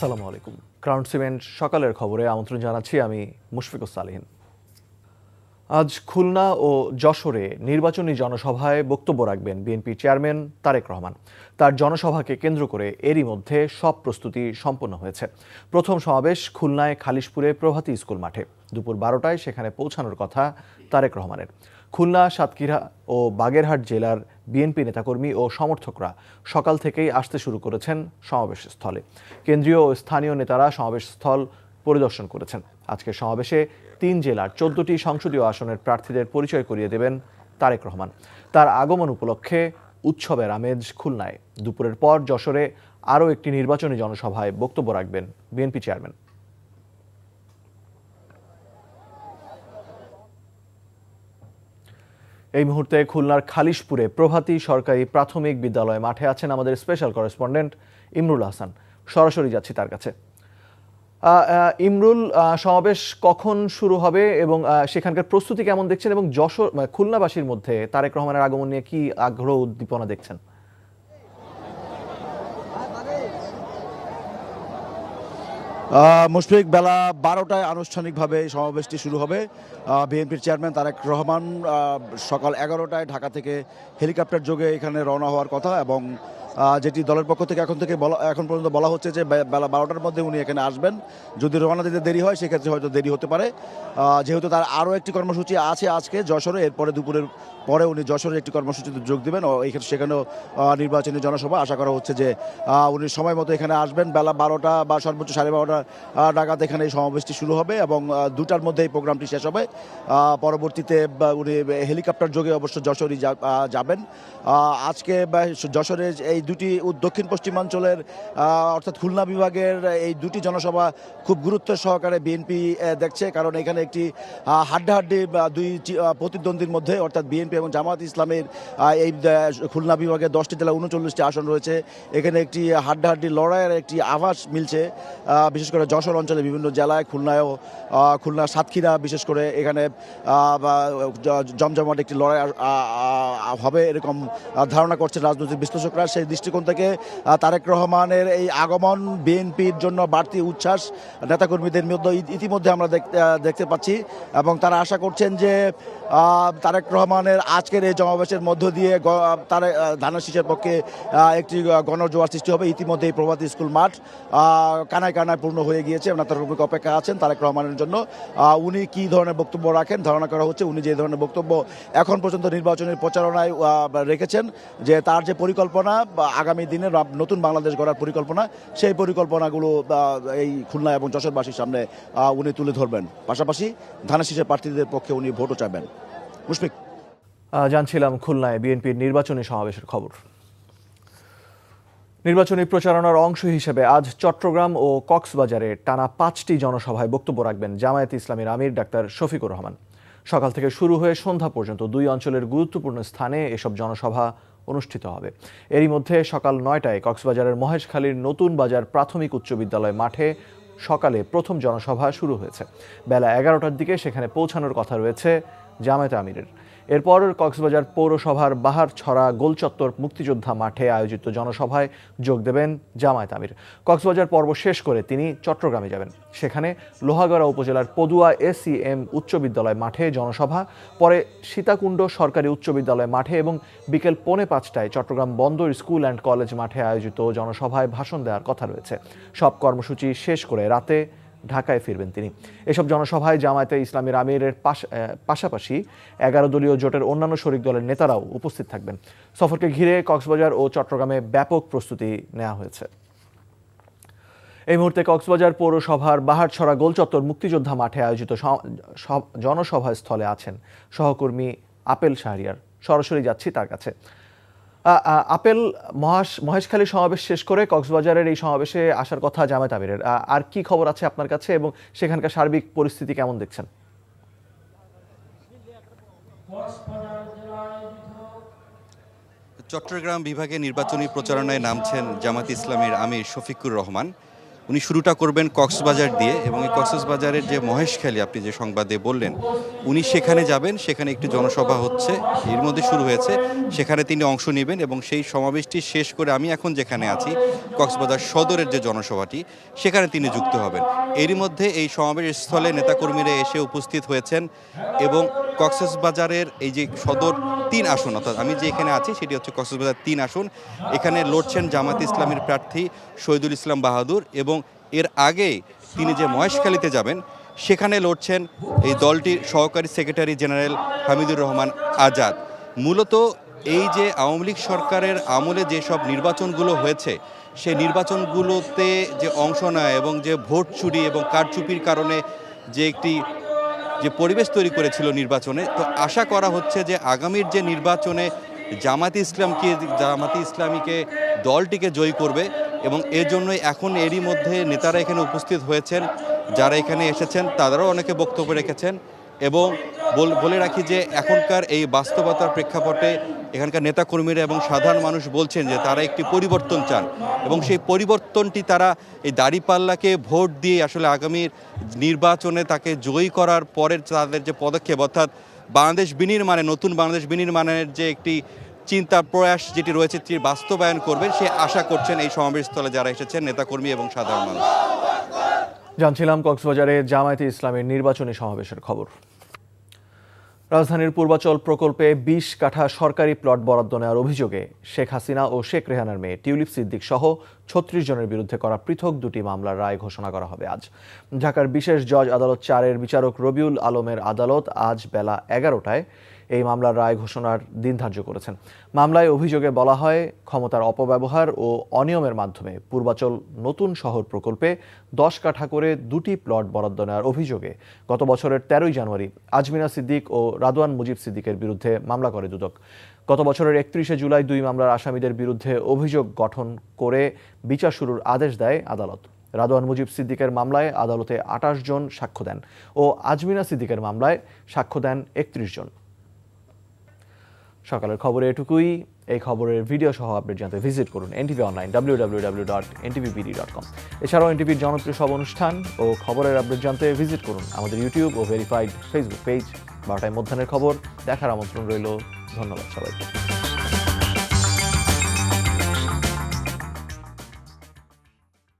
আসসালামু আলাইকুম। Crown cement সকালের খবরে আমন্ত্রণ জানাচ্ছি আমি মুশফিকুস সালিহিন। আজ খুলনা ও যশোরে নির্বাচনী জনসভায় বক্তব্য রাখবেন বিএনপি চেয়ারম্যান তারেক রহমান। তার জনসভাকে কেন্দ্র করে এরই মধ্যে সব প্রস্তুতি সম্পন্ন হয়েছে। প্রথম সমাবেশ খুলনায় খালিশপুরে প্রভাতী স্কুল মাঠে। দুপুর 12টায় সেখানে পৌঁছানোর কথা তারেক রহমানের। খুলনা, সাতক্ষীরা ও বাগেরহাট জেলার বিএনপি নেতাকর্মী ও সমর্থকরা সকাল থেকেই আসতে শুরু করেছেন সমাবেশ স্থলে। কেন্দ্রীয় ও স্থানীয় নেতারা সমাবেশ স্থল পরিদর্শন করেছেন। আজকের সমাবেশে 3 জেলার 14টি সংসদীয় আসনের প্রার্থীদের পরিচয় করিয়ে দেবেন তারেক রহমান। তার আগমন উপলক্ষে উৎসবের আমেজ খুলনায়। দুপুরের পর যশোরে আরও একটি নির্বাচনী জনসভায় বক্তব্য রাখবেন বিএনপি চেয়ারম্যান। এই মুহূর্তে খুলনার খালিশপুরে প্রভাতী সরকারি প্রাথমিক বিদ্যালয় মাঠে আছেন আমাদের স্পেশাল করেসপন্ডেন্ট ইমরুল হাসান। সরাসরি যাচ্ছি তার কাছে। ইমরুল, সমাবেশ কখন শুরু হবে এবং সেখানকার প্রস্তুতি কেমন দেখছেন, এবং যশোর খুলনাবাসীর মধ্যে তারেক রহমানের আগমন নিয়ে কি আগ্রহ উদ্দীপনা দেখছেন? মুশফিক, বেলা 12টায় আনুষ্ঠানিকভাবে সমাবেশটি শুরু হবে। বিএনপির চেয়ারম্যান তারেক রহমান সকাল 11টায় ঢাকা থেকে হেলিকপ্টার যোগে এখানে রওনা হওয়ার কথা, এবং যেটি দলের পক্ষ থেকে এখন পর্যন্ত বলা হচ্ছে যে বেলা 12টার মধ্যে উনি এখানে আসবেন। যদি রওনা দিতে দেরি হয় সেক্ষেত্রে হয়তো দেরি হতে পারে, যেহেতু তার আরও একটি কর্মসূচি আছে আজকে যশোরে। এরপরে দুপুরের পরে উনি যশোরে একটি কর্মসূচিতে যোগ দেবেন ও সেখানেও নির্বাচনী জনসভা। আশা করা হচ্ছে যে উনি সময় মতো এখানে আসবেন। বেলা 12টা বা সর্বোচ্চ 12:30 নাগাদ এখানে এই সমাবেশটি শুরু হবে এবং 2টার মধ্যে এই প্রোগ্রামটি শেষ হবে। পরবর্তীতে উনি হেলিকপ্টার যোগে অবশ্য যশোরই যাবেন। আজকে যশোরের এই দুটি দক্ষিণ পশ্চিমাঞ্চলের অর্থাৎ খুলনা বিভাগের এই দুটি জনসভা খুব গুরুত্ব সহকারে বিএনপি দেখছে, কারণ এখানে একটি হাড্ডাহাড্ডি দুই প্রতিদ্বন্দ্বীর মধ্যে অর্থাৎ বিএনপি এবং জামায়াত ইসলামের এই খুলনা বিভাগে 10টি জেলা 39টি আসন রয়েছে। এখানে একটি হাড্ডাহাড্ডি লড়াইয়ের একটি আভাস মিলছে, বিশেষ করে যশোর অঞ্চলে বিভিন্ন জেলায়, খুলনায়ও, খুলনা সাতক্ষীরা বিশেষ করে এখানে জমজমাট একটি লড়াই হবে এরকম ধারণা করছেন রাজনৈতিক বিশ্লেষকরা। সেই দৃষ্টিকোণ থেকে তারেক রহমানের এই আগমন বিএনপির জন্য বাড়তি উচ্ছ্বাস নেতাকর্মীদের মধ্যে ইতিমধ্যে আমরা দেখতে পাচ্ছি, এবং তারা আশা করছেন যে তারেক রহমানের আজকের এই সমাবেশের মধ্য দিয়ে ধানের শীষের পক্ষে একটি গণজোয়ার সৃষ্টি হবে। ইতিমধ্যে এই প্রভাতী স্কুল মাঠ কানায় কানায় পূর্ণ হয়ে গিয়েছে। নেতাকর্মী অপেক্ষা আছেন তারেক রহমানের জন্য। উনি কি ধরনের বক্তব্য রাখেন, ধারণা করা হচ্ছে উনি যে ধরনের বক্তব্য এখন পর্যন্ত নির্বাচনের প্রচারণায় রেখেছেন, যে তার যে পরিকল্পনা আগামী দিনে নতুন বাংলাদেশ গড়ার পরিকল্পনা, সেই পরিকল্পনাগুলো এই খুলনা এবং যশোরবাসীর সামনে উনি তুলে ধরবেন। পাশাপাশি ধানের শীষের প্রার্থীদের পক্ষে উনি ভোটও চাইবেন। মুশফিক, জানছিলাম খুলনায় বিএনপির নির্বাচনী সমাবেশের খবর। নির্বাচনী প্রচারণার অংশ হিসেবে আজ চট্টগ্রাম ও কক্সবাজারে টানা 5টি জনসভায় বক্তব্য রাখবেন জামায়াতে ইসলামীর আমির ডাক্তার শফিকুর রহমান। সকাল থেকে শুরু হয়ে সন্ধ্যা পর্যন্ত 2 অঞ্চলের গুরুত্বপূর্ণ স্থানে এসব জনসভা অনুষ্ঠিত হবে। এরই মধ্যে সকাল 9টায় কক্সবাজারের মহেশখালীর নতুন বাজার প্রাথমিক উচ্চ বিদ্যালয় মাঠে সকালে প্রথম জনসভা শুরু হয়েছে। বেলা 11টার দিকে সেখানে পৌঁছানোর কথা রয়েছে জামায়াতে আমিরের। এরপর কক্সবাজার পৌরসভার বাহারছড়া গোলচত্বর মুক্তিযোদ্ধা মাঠে আয়োজিত জনসভায় যোগ দেবেন জামায়াত আমির। কক্সবাজার পর্ব শেষ করে তিনি চট্টগ্রামে যাবেন। সেখানে লোহাগড়া উপজেলার পদুয়া এসিএম উচ্চ বিদ্যালয় মাঠে জনসভা, পরে সীতাকুণ্ড সরকারি উচ্চ বিদ্যালয় মাঠে এবং বিকেল 4:45টায় চট্টগ্রাম বন্দর স্কুল অ্যান্ড কলেজ মাঠে আয়োজিত জনসভায় ভাষণ দেওয়ার কথা রয়েছে। সব কর্মসূচি শেষ করে রাতে ঢাকায় ফিরবেন তিনি। এসব জনসভায় জামায়াতে ইসলামীর আমিরের পাশাপাশি 11 দলীয় জোটের অন্যান্য শরিক দলের নেতারাও উপস্থিত থাকবেন। সফরকে ঘিরে কক্সবাজার ও চট্টগ্রামে ব্যাপক প্রস্তুতি নেওয়া হয়েছে। এই মুহূর্তে কক্সবাজার পৌরসভার বাহারছড়া গোলচত্বর মুক্তিযোদ্ধা মাঠে আয়োজিত জনসভা স্থলে আছেন সহকর্মী আপেল শাহরিয়ার। সরাসরি যাচ্ছি তার কাছে। আপেল, মহেশখালী সমাবেশ শেষ করে কক্সবাজারের এই সমাবেশে আসার কথা জামায়াত আমিরের, আর কি খবর আছে আপনার কাছে এবং সেখানকার সার্বিক পরিস্থিতি কেমন দেখছেন? চট্টগ্রাম বিভাগে নির্বাচনী প্রচারণায় নামছেন জামায়াত ইসলামীর আমির শফিকুর রহমান। উনি শুরুটা করবেন কক্সবাজার দিয়ে, এবং এই কক্সবাজারের যে মহেশখালী আপনি যে সংবাদে বললেন, উনি সেখানে যাবেন। সেখানে একটি জনসভা হচ্ছে, এর মধ্যে শুরু হয়েছে, সেখানে তিনি অংশ নেবেন এবং সেই সমাবেশটি শেষ করে আমি এখন যেখানে আছি কক্সবাজার সদরের যে জনসভাটি, সেখানে তিনি যুক্ত হবেন। এরই মধ্যে এই সমাবেশ স্থলে নেতাকর্মীরা এসে উপস্থিত হয়েছেন এবং কক্সবাজারের এই যে সদর 3 আসন, অর্থাৎ আমি যে এখানে আছি সেটি হচ্ছে কক্সবাজার 3 আসন, এখানে লড়ছেন জামায়াতে ইসলামীর প্রার্থী শহীদুল ইসলাম বাহাদুর, এবং এর আগে তিনি যে মহেশখালীতে যাবেন সেখানে লড়ছেন এই দলটির সহকারী সেক্রেটারি জেনারেল হামিদুর রহমান আজাদ। মূলত এই যে আওয়ামী লীগ সরকারের আমলে যেসব নির্বাচনগুলো হয়েছে, সেই নির্বাচনগুলোতে যে অংশ নেয় এবং যে ভোট চুরি এবং কারচুপির কারণে যে একটি যে পরিবেশ তৈরি করেছিল নির্বাচনে, তো আশা করা হচ্ছে যে আগামীর যে নির্বাচনে জামায়াতে ইসলামীকে দলটিকে জয়ী করবে, এবং এর জন্যই এখন এরই মধ্যে নেতারা এখানে উপস্থিত হয়েছেন। যারা এখানে এসেছেন তাদেরও অনেকে বক্তব্য রেখেছেন, এবং বলে রাখি যে এখনকার এই বাস্তবতার প্রেক্ষাপটে এখানকার নেতাকর্মীরা এবং সাধারণ মানুষ বলছেন যে তারা একটি পরিবর্তন চান, এবং সেই পরিবর্তনটি তারা এই দাঁড়িপাল্লাকে ভোট দিয়ে আসলে আগামীর নির্বাচনে তাকে জয়ী করার পরের তাদের যে পদক্ষেপ, অর্থাৎ বাংলাদেশ বিনির্মাণে, নতুন বাংলাদেশ বিনির্মাণের যে একটি চিন্তা প্রয়াস যেটি রয়েছে সেটি বাস্তবায়ন করবেন, সে আশা করছেন এই সমাবেশস্থলে যারা এসেছেন নেতাকর্মী এবং সাধারণ মানুষ। জানছিলাম কক্সবাজারে জামায়াতে ইসলামীর নির্বাচনী সমাবেশের খবর। রাজধানীর পূর্বাচল প্রকল্পে 20 কাঠা সরকারি প্লট বরাদ্দ নেওয়ার অভিযোগে শেখ হাসিনা ও শেখ রেহানার মেয়ে টিউলিপ সিদ্দিক সহ 36 জনের বিরুদ্ধে করা পৃথক দুটি মামলার রায় ঘোষণা করা হবে আজ। ঢাকার বিশেষ জজ আদালত 4-এর বিচারক রবিউল আলমের আদালত আজ বেলা 11টায় এই মামলার রায় ঘোষণার দিন ধার্য করেছেন। মামলায় অভিযোগে বলা হয়, ক্ষমতার অপব্যবহার ও অনিয়মের মাধ্যমে পূর্বাচল নতুন শহর প্রকল্পে 10 কাঠা করে দুটি প্লট বরাদ্দ নেওয়ার অভিযোগে গত বছরের 13ই জানুয়ারি আজমিনা সিদ্দিক ও রাদওয়ান মুজিব সিদ্দিকের বিরুদ্ধে মামলা করে দুদক। গত বছরের 31শে জুলাই দুই মামলার আসামিদের বিরুদ্ধে অভিযোগ গঠন করে বিচার শুরুর আদেশ দেয় আদালত। রাদওয়ান মুজিব সিদ্দিকের মামলায় আদালতে 28 জন সাক্ষ্য দেন ও আজমিনা সিদ্দিকের মামলায় সাক্ষ্য দেন 31 জন। সকালের খবরে এটুকুই। এই খবরের ভিডিও সহ আপডেট জানতে ভিজিট করুন এনটিভি অনলাইন www.ntvpd.com। এছাড়াও এনটিভির জনপ্রিয় সব অনুষ্ঠান ও খবরের আপডেট জানতে ভিজিট করুন আমাদের ইউটিউব ও ভেরিফাইড ফেসবুক পেজ। 12টায় মধ্যাহ্নের খবর দেখার আমন্ত্রণ রইল। ধন্যবাদ সবাইকে।